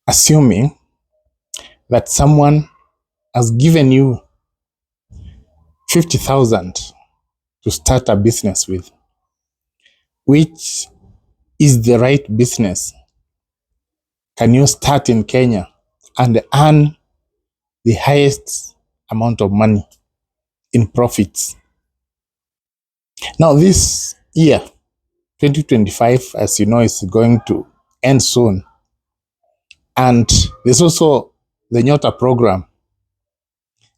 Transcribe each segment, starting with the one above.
assuming that someone has given you 50,000 to start a business with, which is the right business? Can you start in Kenya and earn the highest amount of money in profits? Now, this year, 2025, as you know, is going to end soon. And there's also the Nyota program,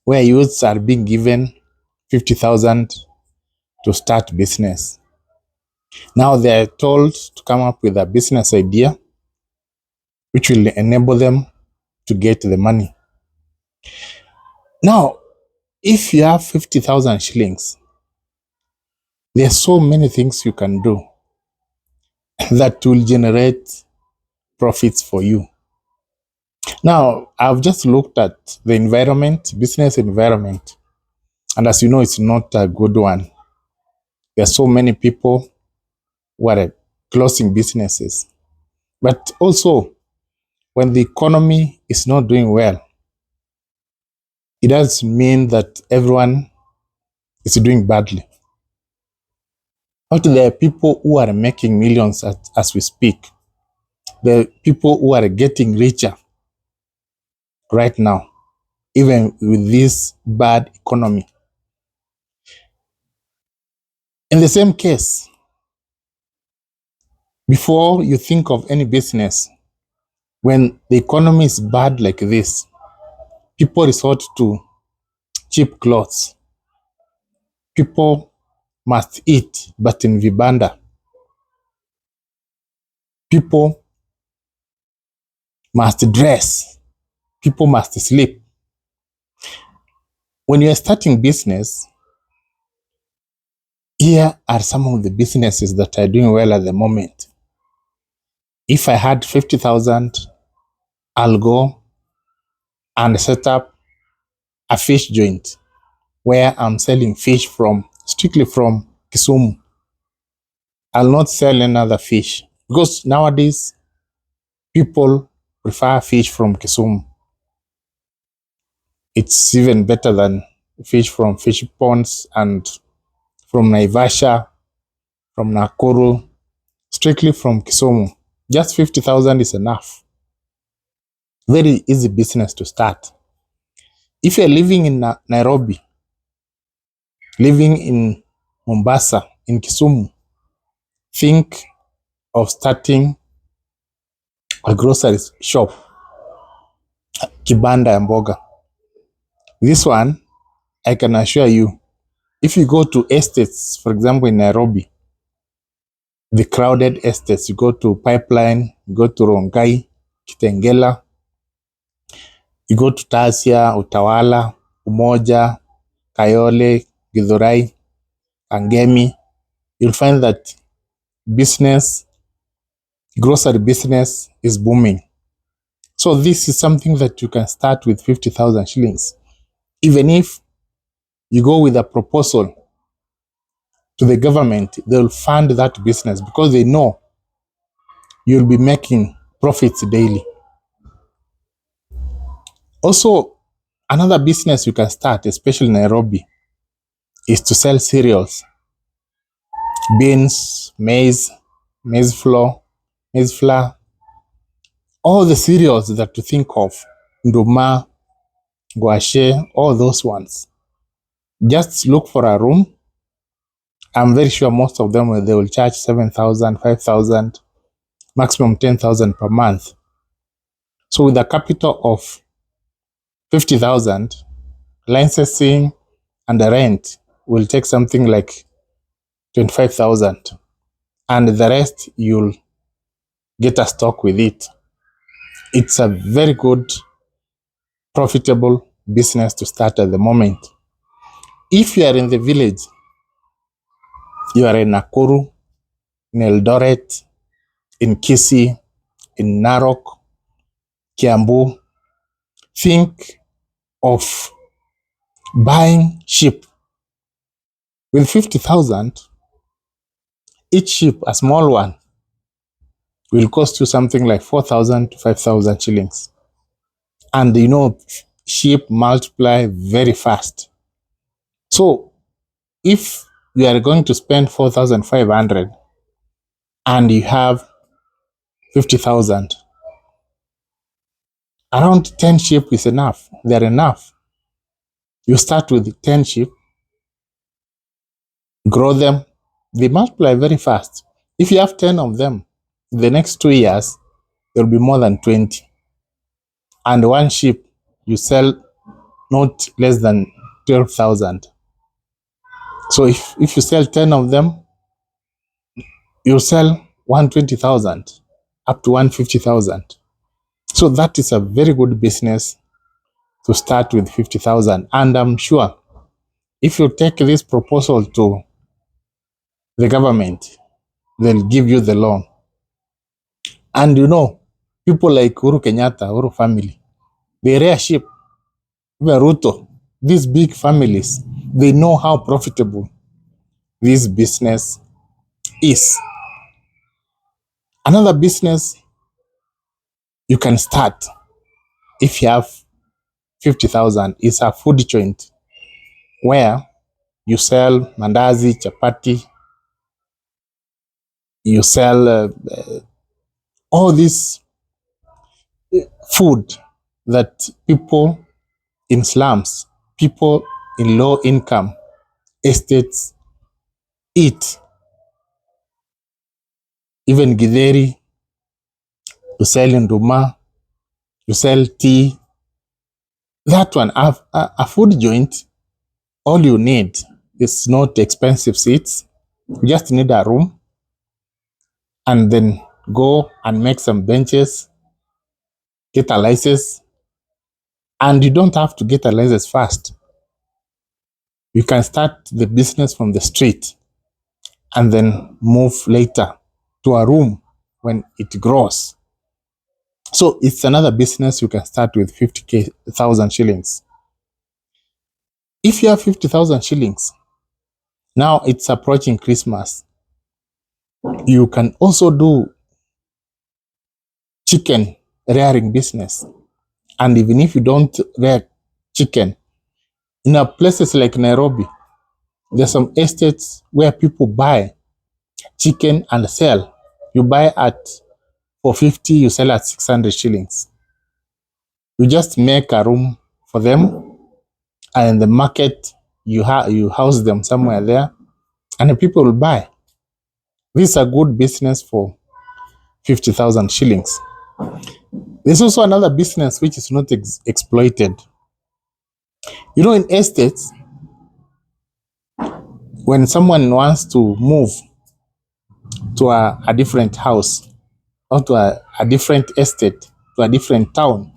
where youths are being given 50,000 to start business. Now they're told to come up with a business idea which will enable them to get the money. Now, if you have 50,000 shillings, there are so many things you can do that will generate profits for you. Now, I've just looked at the environment, business environment, and as you know, it's not a good one. There are so many people who are closing businesses. But also, when the economy is not doing well, it doesn't mean that everyone is doing badly. But there are people who are making millions as we speak. There are people who are getting richer right now, even with this bad economy. In the same case, before you think of any business, when the economy is bad like this, people resort to cheap clothes. People must eat, but in vibanda. People must dress. People must sleep. When you are starting business, here are some of the businesses that are doing well at the moment. If I had 50,000, I'll go and set up a fish joint where I'm selling fish strictly from Kisumu. I'll not sell any other fish because nowadays people prefer fish from Kisumu. It's even better than fish from fish ponds and from Naivasha, from Nakuru, strictly from Kisumu. Just 50,000 is enough. Very easy business to start. If you're living in Nairobi, living in Mombasa, in Kisumu, think of starting a grocery shop, kibanda ya mboga. This one, I can assure you, if you go to estates, for example, in Nairobi, the crowded estates, you go to Pipeline, you go to Rongai, Kitengela, you go to Tasia, Utawala, Umoja, Kayole, Githurai, Angemi, you'll find that grocery business is booming. So this is something that you can start with 50,000 shillings. Even if you go with a proposal to the government, they'll fund that business because they know you'll be making profits daily. Also, another business you can start, especially in Nairobi, is to sell cereals. Beans, maize flour, all the cereals that you think of, nduma, guashe, all those ones. Just look for a room. I'm very sure most of them, they will charge 7,000, 5,000, maximum 10,000 per month. So with a capital of 50,000, licensing and the rent will take something like 25,000. And the rest, you'll get a stock with it. It's a very good, profitable business to start at the moment. If you are in the village, you are in Nakuru, in Eldoret, in Kisii, in Narok, Kiambu, think of buying sheep. With 50,000, each sheep, a small one, will cost you something like 4,000 to 5,000 shillings. And sheep multiply very fast. So if you are going to spend 4,500 and you have 50,000, around 10 sheep is enough. They're enough. You start with 10 sheep, grow them, they multiply very fast. If you have 10 of them, in the next 2 years, there will be more than 20. And one sheep, you sell not less than 12,000. So if you sell 10 of them, you sell 120,000 up to 150,000. So that is a very good business to start with 50,000. And I'm sure if you take this proposal to the government, they'll give you the loan. And people like Uhuru Kenyatta, Uhuru family, they rear sheep. Even Ruto, these big families, they know how profitable this business is. Another business you can start if you have 50,000 is a food joint where you sell mandazi, chapati, you sell all this food that people in slums, people in low income estates eat. Even githeri, you sell in Ruma, you sell tea. That one, a food joint, all you need is not expensive seats. You just need a room and then go and make some benches, get a license. And you don't have to get a license fast. You can start the business from the street and then move later to a room when it grows. So it's another business you can start with 50,000 shillings. If you have 50,000 shillings, now it's approaching Christmas. You can also do chicken rearing business. And even if you don't rear chicken, in places like Nairobi, there's some estates where people buy chicken and sell. You buy at 450, you sell at 600 shillings. You just make a room for them, and in the market, you house them somewhere there, and the people will buy. This is a good business for 50,000 shillings. There's also another business which is not exploited. In estates, when someone wants to move to a different house or to a different estate, to a different town,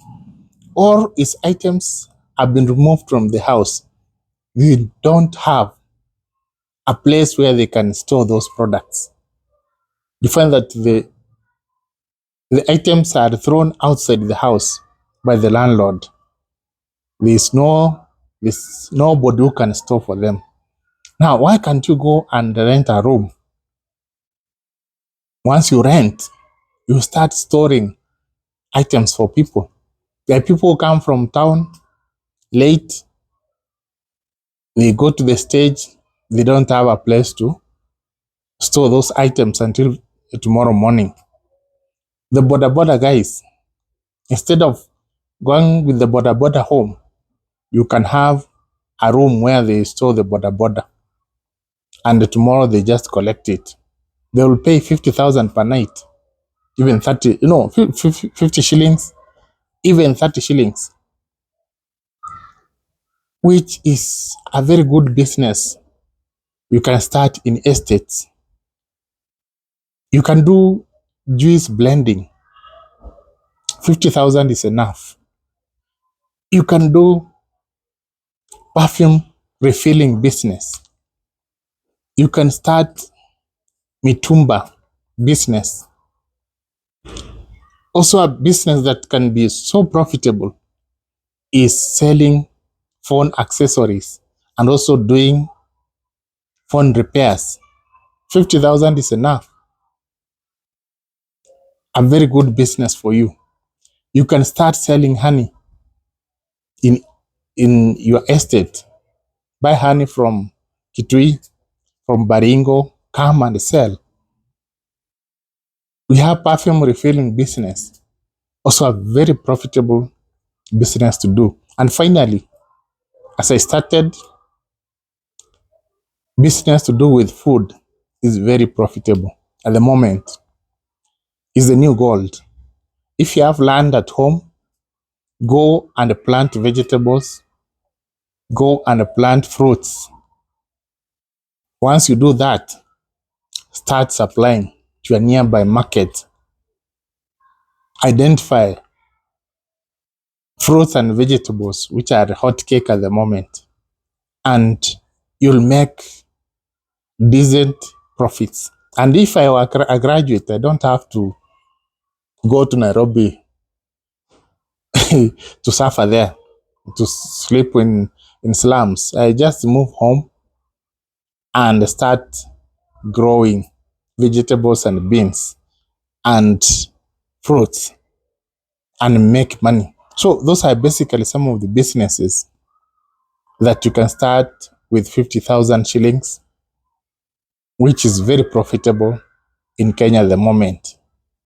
or its items have been removed from the house, they don't have a place where they can store those products. You find that the items are thrown outside the house by the landlord. There's nobody who can store for them. Now, why can't you go and rent a room? Once you rent, you start storing items for people. There are people who come from town late. They go to the stage. They don't have a place to store those items until tomorrow morning. The boda guys, instead of going with the boda home, you can have a room where they store the boda, and tomorrow they just collect it. They will pay 50,000 per night, even 30, 50 shillings, even 30 shillings, which is a very good business. You can start in estates. You can do juice blending. 50,000 is enough. You can do perfume refilling business. You can start mitumba business. Also, a business that can be so profitable is selling phone accessories and also doing phone repairs. 50,000 is enough. a very good business for you. You can start selling honey in your estate. Buy honey from Kitui, from Baringo, come and sell. We have perfume refilling business, also a very profitable business to do. And finally, as I started, business to do with food is very profitable at the moment. Is the new gold. If you have land at home, go and plant vegetables, go and plant fruits. Once you do that, start supplying to a nearby market. Identify fruits and vegetables which are hot cake at the moment, and you'll make decent profits. And if I were a graduate, I don't have to go to Nairobi to suffer there, to sleep in slums. I just move home and start growing vegetables and beans and fruits and make money. So those are basically some of the businesses that you can start with 50,000 shillings, which is very profitable in Kenya at the moment.